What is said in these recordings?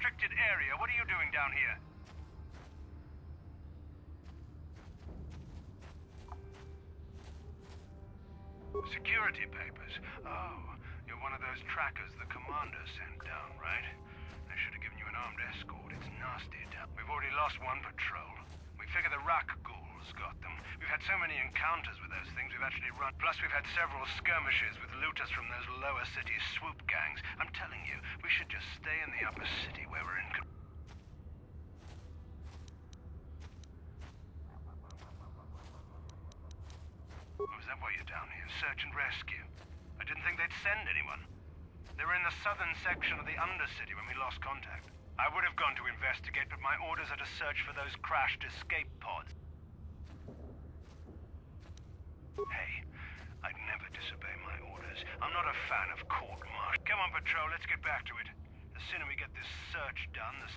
restricted area. What are you doing down here? Security papers. Oh, you're one of those trackers the commander sent down, right? They should have given you an armed escort. It's nasty down. We've already lost one patrol. We figure the Rock ghouls got them. We've had so many encounters with those things, we've actually run. Plus, we've had several skirmishes with looters from those lower city swoop gangs. I'm telling you, we should just stay in the upper city where we're in control. Oh, is that why you're down here? Search and rescue? I didn't think they'd send anyone. They were in the southern section of the Undercity when we lost contact. I would have gone to investigate, but my orders are to search for those crashed escape pods. Hey, I'd never disobey my orders. I'm not a fan of court-martial. Come on, Patrol, let's get back to it. The sooner we get this search done, the...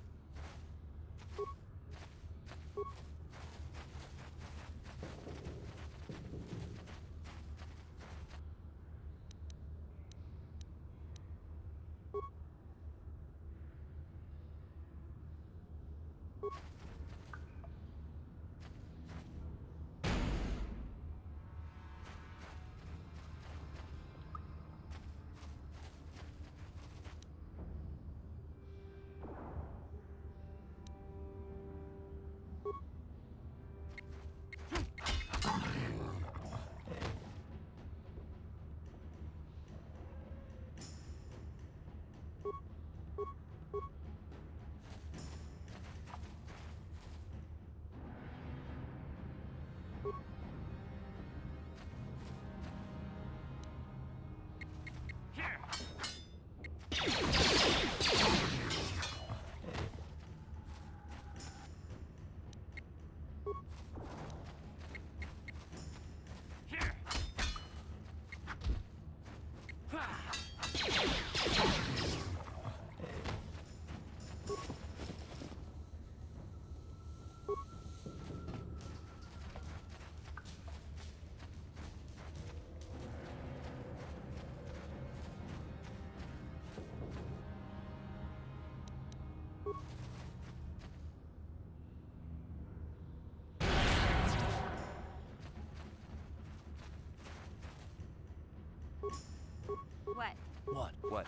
What? What? What?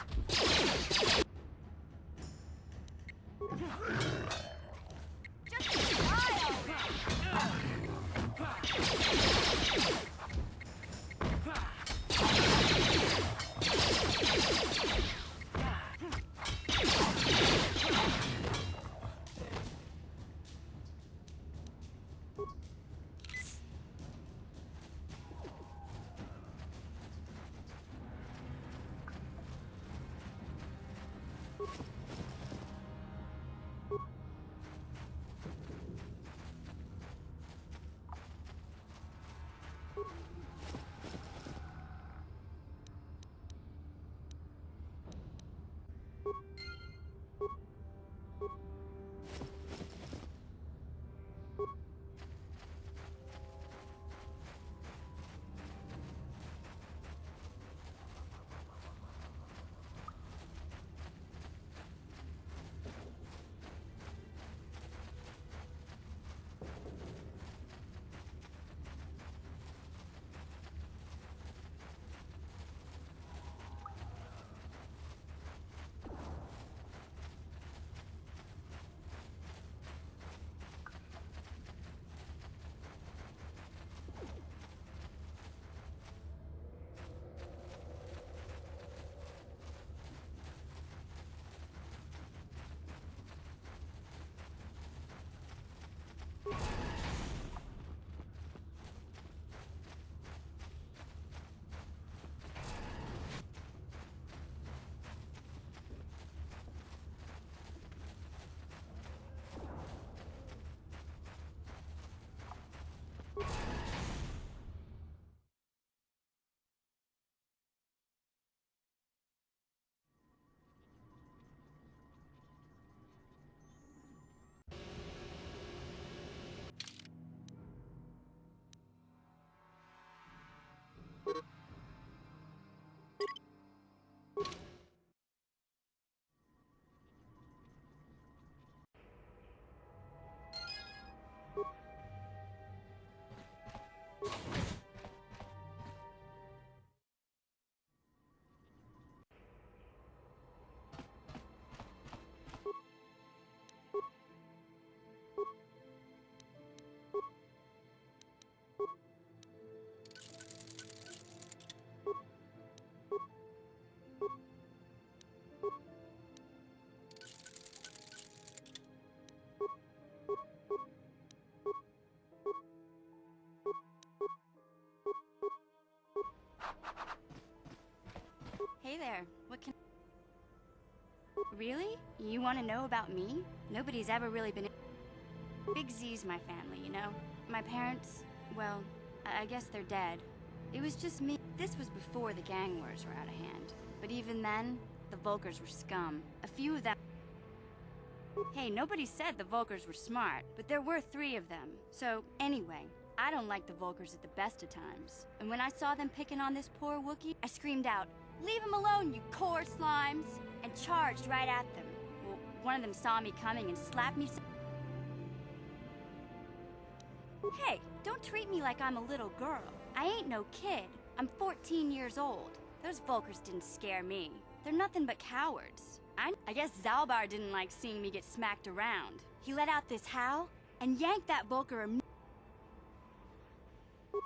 Just die already! there. What can... Really? You want to know about me? Nobody's ever really been... Big Z's my family, you know? My parents, well, I guess they're dead. It was just me. This was before the gang wars were out of hand. But even then, the Volkers were scum. A few of them... Hey, nobody said the Volkers were smart, but there were 3 of them. So, anyway, I don't like the Volkers at the best of times. And when I saw them picking on this poor Wookiee, I screamed out, "Leave him alone, you core slimes!" and charged right at them. Well, one of them saw me coming and slapped me Hey, don't treat me like I'm a little girl. I ain't no kid. I'm 14 years old. Those Volkers didn't scare me. They're nothing but cowards. I guess Zalbar didn't like seeing me get smacked around. He let out this howl and yanked that Volker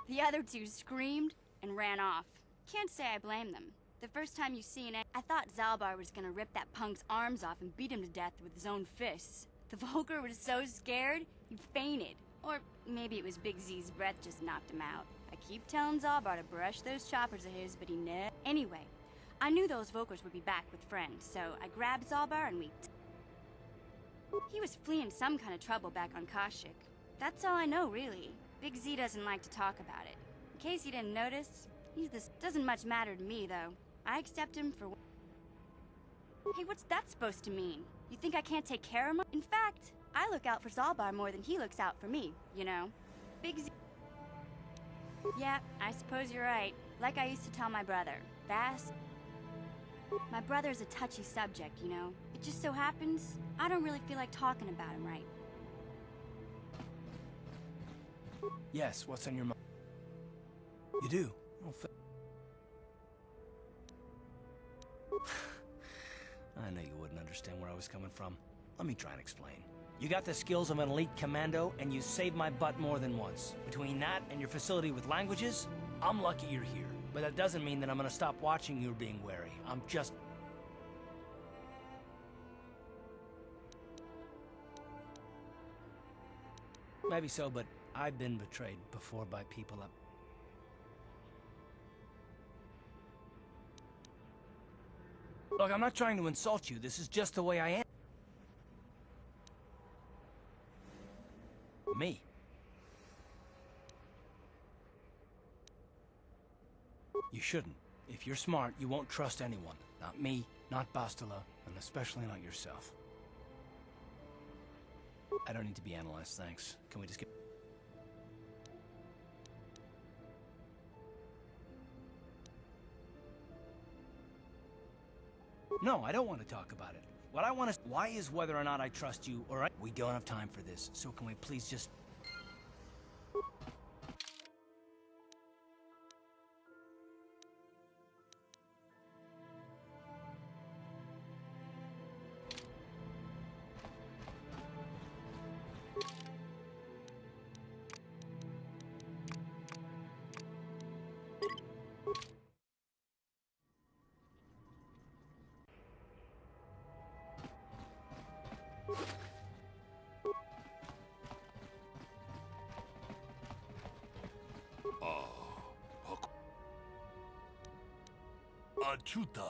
The other 2 screamed and ran off. Can't say I blame them. The first time you seen it, I thought Zalbar was gonna rip that punk's arms off and beat him to death with his own fists. The Volker was so scared, he fainted. Or maybe it was Big Z's breath just knocked him out. I keep telling Zalbar to brush those choppers of his, but he never... Anyway, I knew those Volkers would be back with friends, so I grabbed Zalbar and we... He was fleeing some kind of trouble back on Kashyyyk. That's all I know, really. Big Z doesn't like to talk about it. In case you didn't notice, he's this... Doesn't much matter to me, though. I accept him for... Hey, what's that supposed to mean? You think I can't take care of him? In fact, I look out for Zalbar more than he looks out for me, you know? Big Z... Yeah, I suppose you're right. Like I used to tell my brother, Vass... My brother's a touchy subject, you know? It just so happens, I don't really feel like talking about him right. Yes, what's on your mind? You do? Oh, I knew you wouldn't understand where I was coming from. Let me try and explain. You got the skills of an elite commando, and you saved my butt more than once. Between that and your facility with languages, I'm lucky you're here. But that doesn't mean that I'm gonna stop watching you or being wary. I'm just... Maybe so, but I've been betrayed before by people up... Look, I'm not trying to insult you. This is just the way I am. Me. You shouldn't. If you're smart, you won't trust anyone. Not me, not Bastila, and especially not yourself. I don't need to be analyzed, thanks. Can we just get... No, I don't want to talk about it. What I want to... Why is whether or not I trust you, or we don't have time for this, so can we please just... Achuta.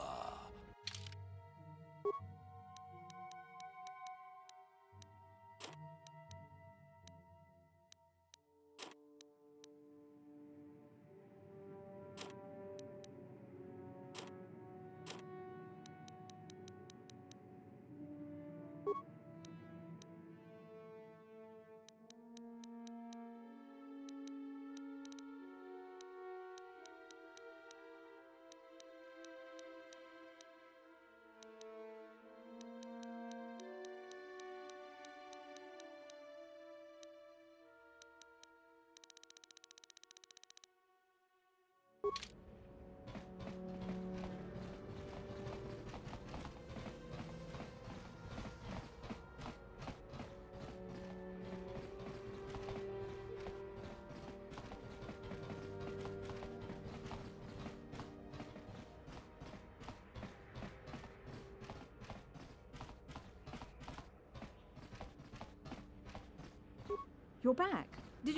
You're back. Did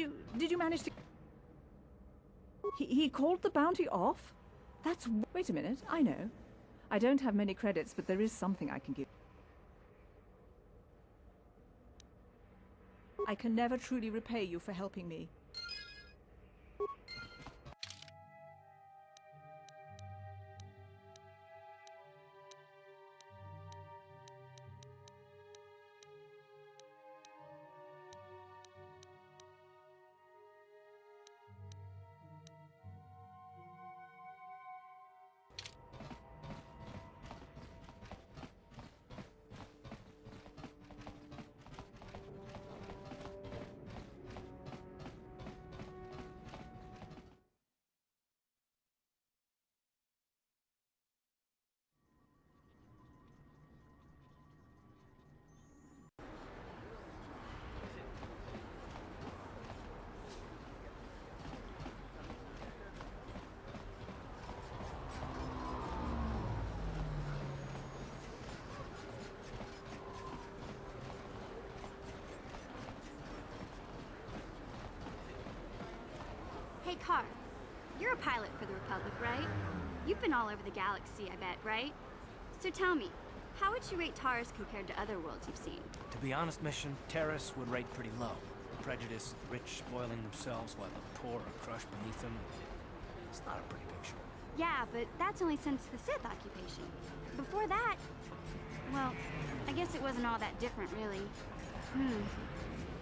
you manage to... He called the bounty off? That's... Wait a minute, I know. I don't have many credits, but there is something I can give. I can never truly repay you for helping me. Hey, Carr. You're a pilot for the Republic, right? You've been all over the galaxy, I bet, right? So tell me, how would you rate Taurus compared to other worlds you've seen? To be honest, Mission, Terrace would rate pretty low. Prejudice, the rich spoiling themselves while the poor are crushed beneath them. It's not a pretty picture. Yeah, but that's only since the Sith occupation. Before that, well, I guess it wasn't all that different, really.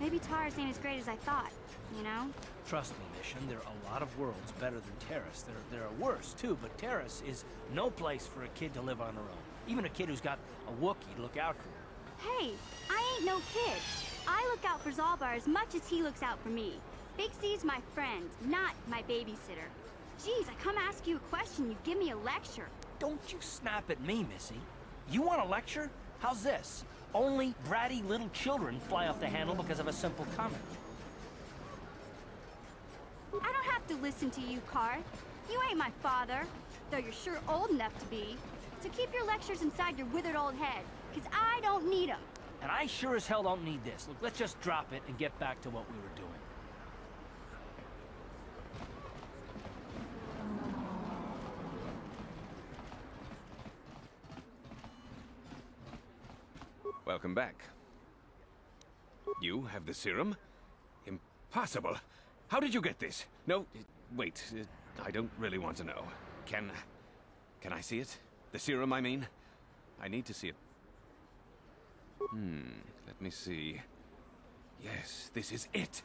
Maybe Taurus ain't as great as I thought, you know? Trust me, Mission, there are a lot of worlds better than Terrace. There are worse, too, but Terrace is no place for a kid to live on their own. Even a kid who's got a Wookiee to look out for. Hey, I ain't no kid. I look out for Zalbar as much as he looks out for me. Big C's my friend, not my babysitter. Jeez, I come ask you a question, you give me a lecture. Don't you snap at me, Missy. You want a lecture? How's this? Only bratty little children fly off the handle because of a simple comment. I don't have to listen to you, Carr. You ain't my father, though you're sure old enough to be. So keep your lectures inside your withered old head, because I don't need them. And I sure as hell don't need this. Look, let's just drop it and get back to what we were doing. Welcome back. You have the serum? Impossible. How did you get this? No, wait. I don't really want to know. Can I see it? The serum, I mean? I need to see it. Let me see. Yes, this is it.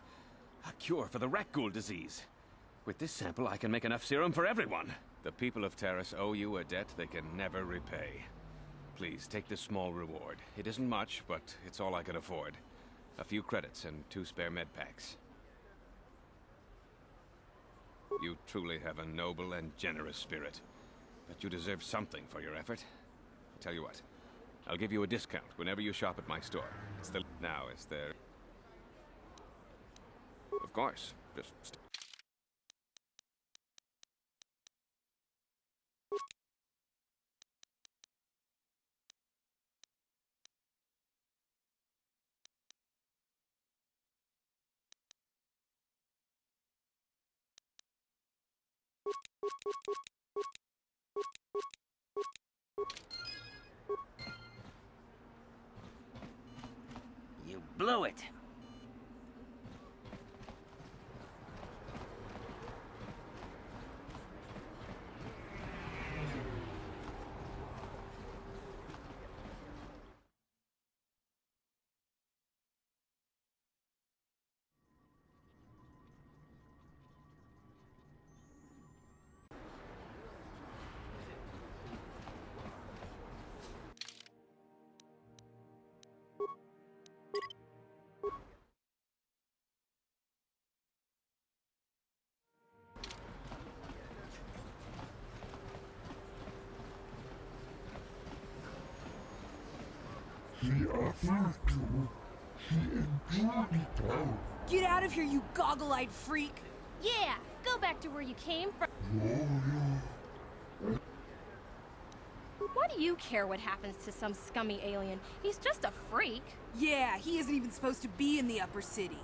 A cure for the Rakghoul disease. With this sample, I can make enough serum for everyone. The people of Taris owe you a debt they can never repay. Please, take this small reward. It isn't much, but it's all I can afford. A few credits and 2 spare med packs. You truly have a noble and generous spirit. But you deserve something for your effort. I'll tell you what. I'll give you a discount whenever you shop at my store. It's the... Now, is there... Of course. Just... You blew it. Get out of here, you goggle-eyed freak! Yeah, go back to where you came from. Why do you care what happens to some scummy alien? He's just a freak. Yeah, he isn't even supposed to be in the upper city.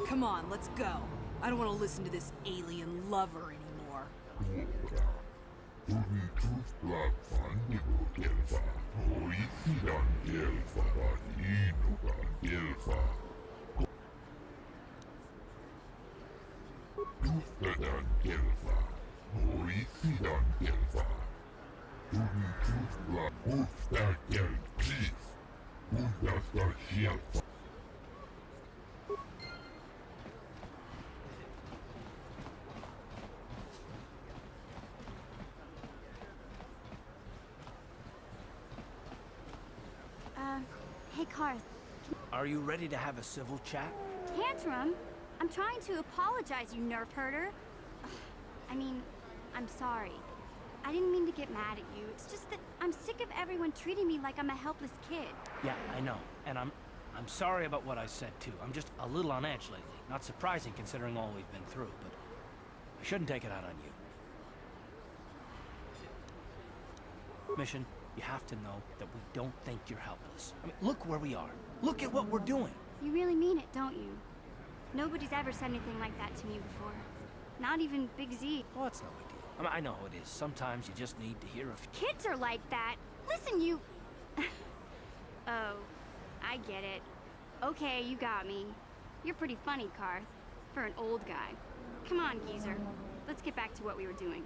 Come on, let's go. I don't want to listen to this alien lover anymore. Hey, Karth. Are you ready to have a civil chat? Tantrum? I'm trying to apologize, you nerf herder. Ugh, I mean, I'm sorry. I didn't mean to get mad at you. It's just that I'm sick of everyone treating me like I'm a helpless kid. Yeah, I know. And I'm sorry about what I said, too. I'm just a little on edge lately. Not surprising considering all we've been through, but I shouldn't take it out on you. Mission, you have to know that we don't think you're helpless. I mean, look where we are. Look at what we're doing. You really mean it, don't you? Nobody's ever said anything like that to me before. Not even Big Z. Well, it's no big deal. I mean, I know how it is. Sometimes you just need to hear a few... Kids are like that. Listen, you... Oh, I get it. Okay, you got me. You're pretty funny, Karth. For an old guy. Come on, geezer. Let's get back to what we were doing.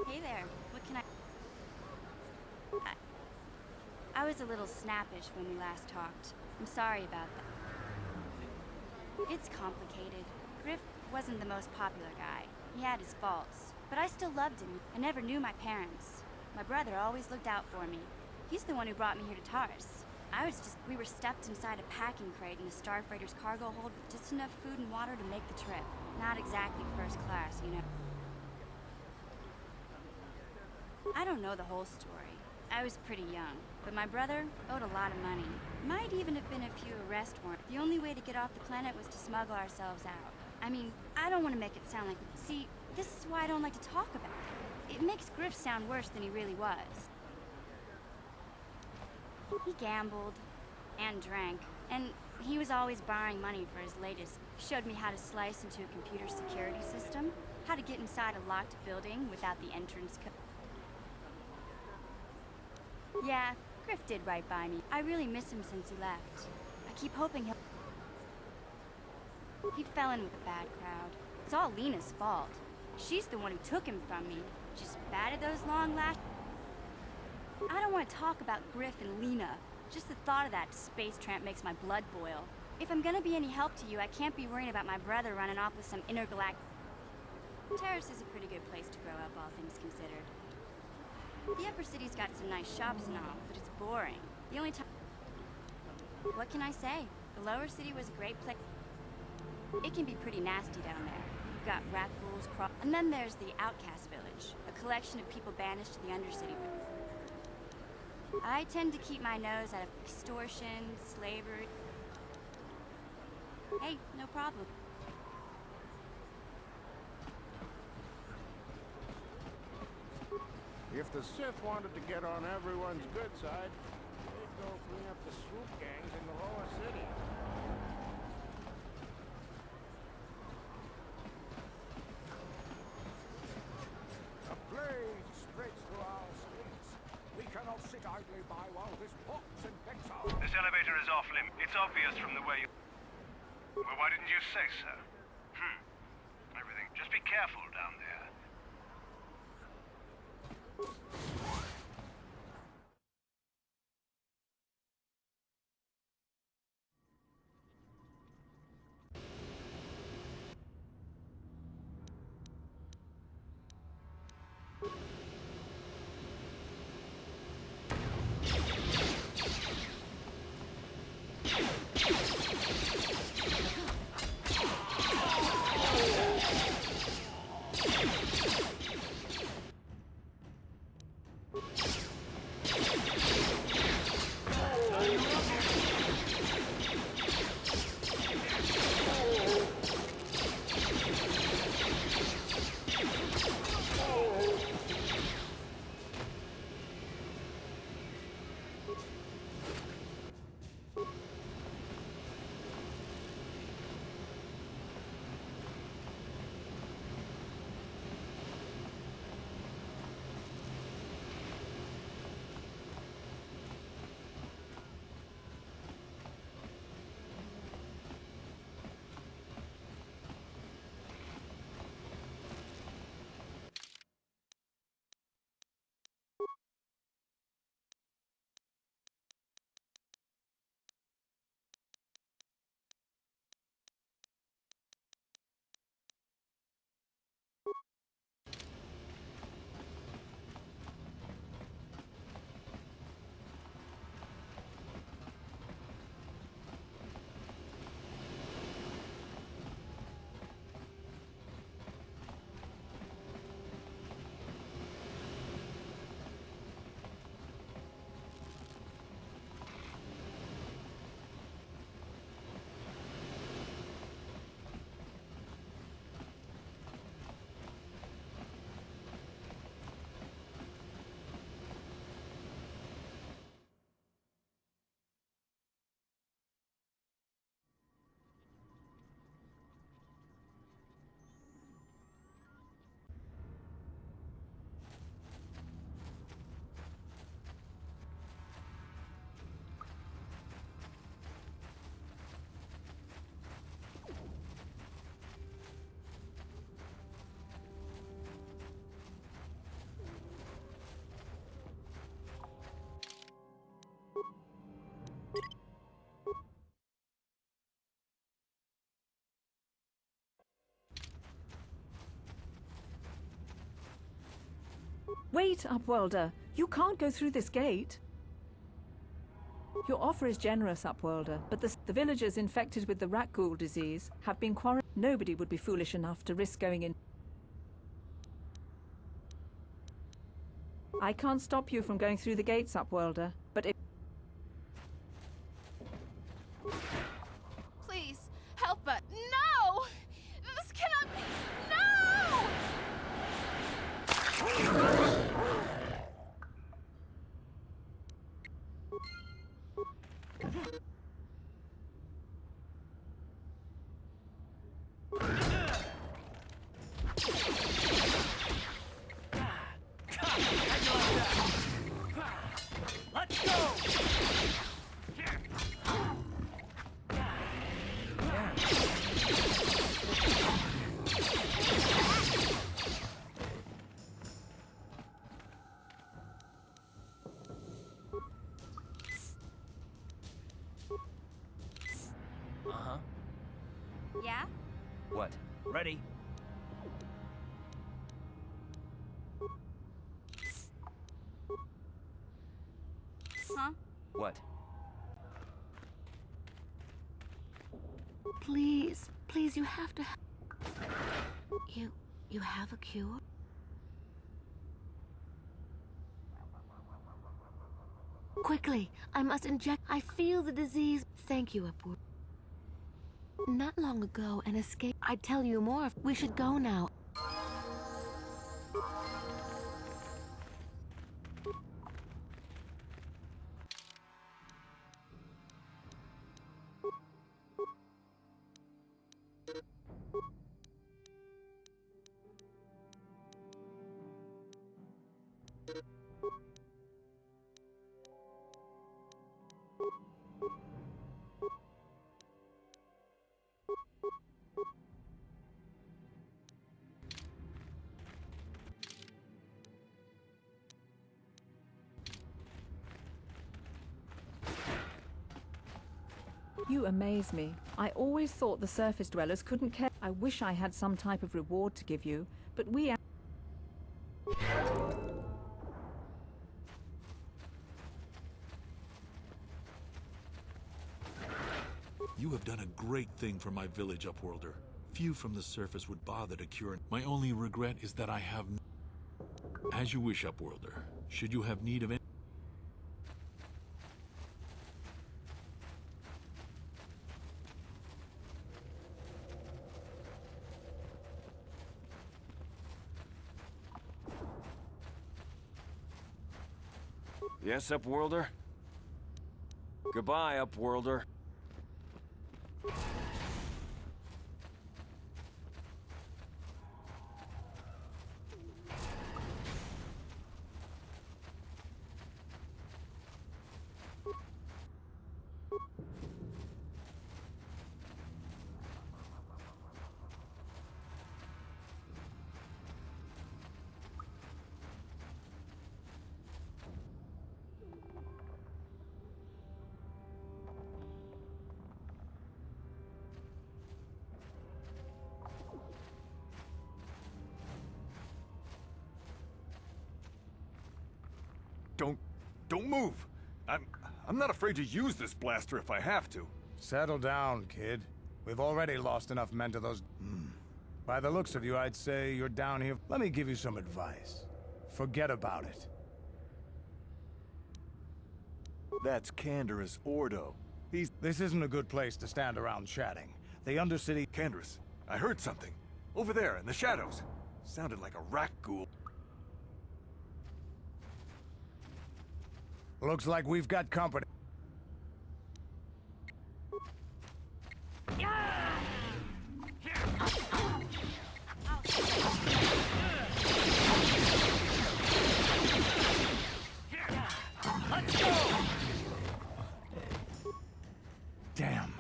Hey there. What can I was a little snappish when we last talked. I'm sorry about that. It's complicated. Griff wasn't the most popular guy. He had his faults. But I still loved him. I never knew my parents. My brother always looked out for me. He's the one who brought me here to Taurus. We were stuffed inside a packing crate in a Starfreighter's cargo hold with just enough food and water to make the trip. Not exactly first class, you know. I don't know the whole story. I was pretty young, but my brother owed a lot of money. Might even have been a few arrest warrants. The only way to get off the planet was to smuggle ourselves out. I mean, I don't want to make it sound like... See, this is why I don't like to talk about it. It makes Griff sound worse than he really was. He gambled and drank, and he was always borrowing money for his latest. He showed me how to slice into a computer security system, how to get inside a locked building without the entrance code. Yeah, Griff did right by me. I really miss him since he left. I keep hoping he fell in with a bad crowd. It's all Lena's fault. She's the one who took him from me. Just batted those long lashes. I don't want to talk about Griff and Lena. Just the thought of that space tramp makes my blood boil. If I'm gonna be any help to you, I can't be worrying about my brother running off with some intergalactic... Taurus is a pretty good place to grow up, all things considered. The upper city's got some nice shops and all, but it's boring. The only time... What can I say? The lower city was a great place. It can be pretty nasty down there. You've got rat ghouls, and then there's the Outcast Village, a collection of people banished to the Undercity. I tend to keep my nose out of extortion, slavery... Hey, no problem. If the Sith wanted to get on everyone's good side, they'd go clean up the swoop gangs in the lower city. A plague spreads through our streets. We cannot sit idly by while this pox infects our... This elevator is off limit. It's obvious from the way you... Well, why didn't you say so? Everything. Just be careful down there. Wait, Upworlder. You can't go through this gate. Your offer is generous, Upworlder, but the villagers infected with the rat ghoul disease have been quarantined. Nobody would be foolish enough to risk going in. I can't stop you from going through the gates, Upworlder, but if... Please, help us. No! This cannot be. No! Let's go! Uh-huh. Yeah? What? Ready? Huh? What? Please, please, you have to. You have a cure? Quickly, I must inject. I feel the disease. Thank you, Upward. Not long ago, an escape. I'd tell you more. We should go now. You amaze me. I always thought the surface dwellers couldn't care. I wish I had some type of reward to give you, but we... You have done a great thing for my village, Upworlder. Few from the surface would bother to cure. My only regret is that I have... As you wish, Upworlder. Should you have need of any... Yes, Upworlder? Goodbye, Upworlder. Don't move! I'm not afraid to use this blaster if I have to. Settle down, kid. We've already lost enough men to those... By the looks of you, I'd say you're down here. Let me give you some advice. Forget about it. That's Canderous Ordo. This isn't a good place to stand around chatting. The Undercity... Canderous, I heard something. Over there, in the shadows. Sounded like a rat ghoul. Looks like we've got company. Let's go! Damn.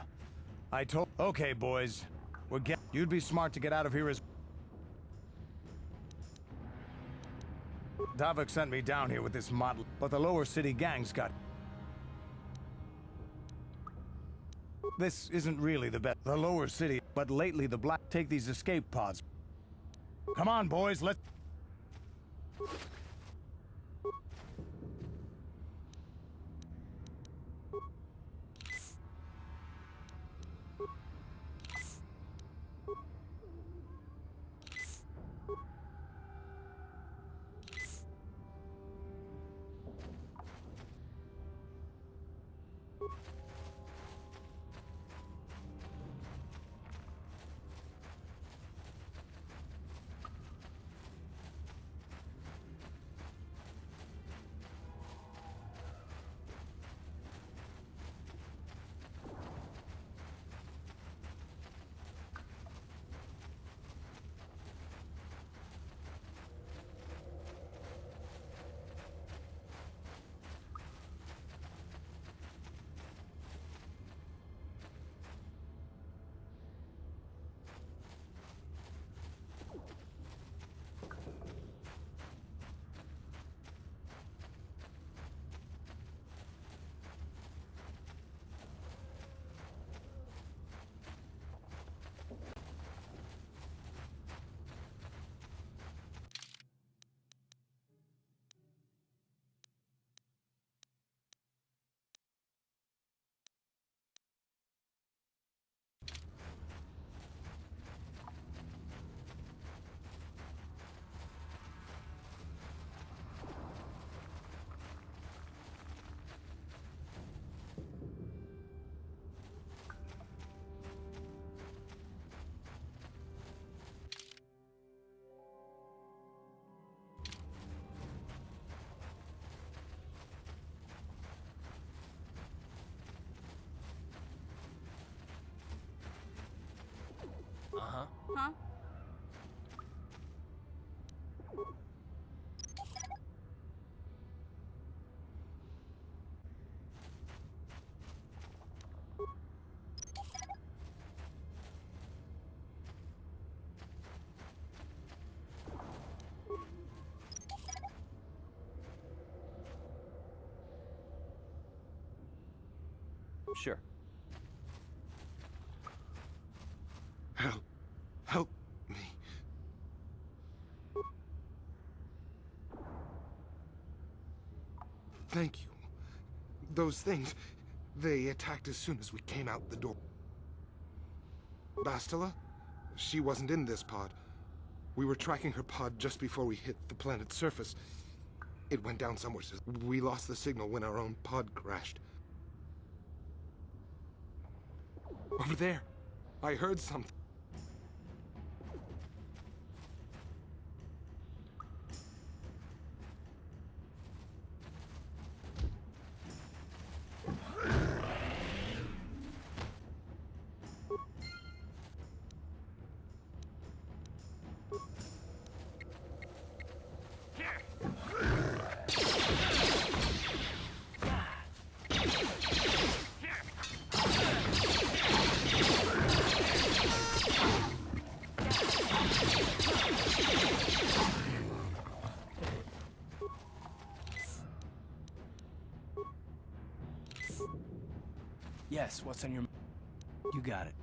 I told... Okay, boys. You'd be smart to get out of here as... Davik sent me down here with this model, but the lower city gang's got... This isn't really the best. The lower city, but lately the black... Take these escape pods. Come on, boys, let's... huh? Sure. Help me. Thank you. Those things, they attacked as soon as we came out the door. Bastila? She wasn't in this pod. We were tracking her pod just before we hit the planet's surface. It went down somewhere. We lost the signal when our own pod crashed. Over there. I heard something. Yes, what's on your... You got it.